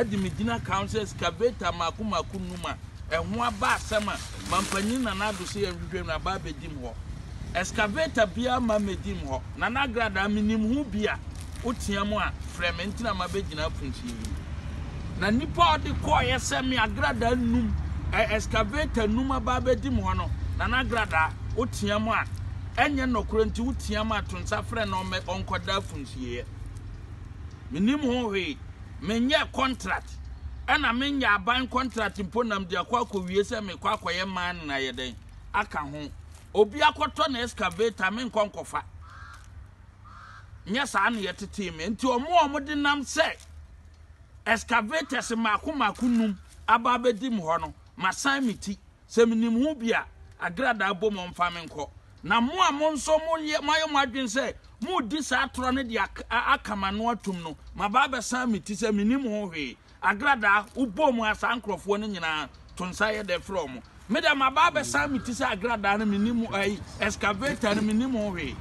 edi medina council excavator maku numa ehwo aba asema mampanyin na nado se ehwehwem na ba bedim ho excavator bia ma medim ho na nagrada minim hu bia otiam a frement na ma begina funchi na nipa odi ko yesem agrada num excavator numa ba bedim ho no na nagrada otiam a enye nokoro nti otiam a tonsa frɛ no me onkoda funchi minim ho we menye contract ana menya ban contract mponam de akwa wie se me kwa akoye man na yeden aka ho obi akoto na excavator me nkonkofa nya sa na yetete me nti omo de nam se excavator se maku num aba bedim ho no masan miti se minim ho bia agrada abom mfa me nko na mo a mo nso mo mayo madwen se mu di sa atro ne de akama no atum no mababa san miti se minim ho hwe agrada ubom asa nkrofo no nyina tonsa ye de from me de mababa san miti se agrada no minim excavator no minim ho hwe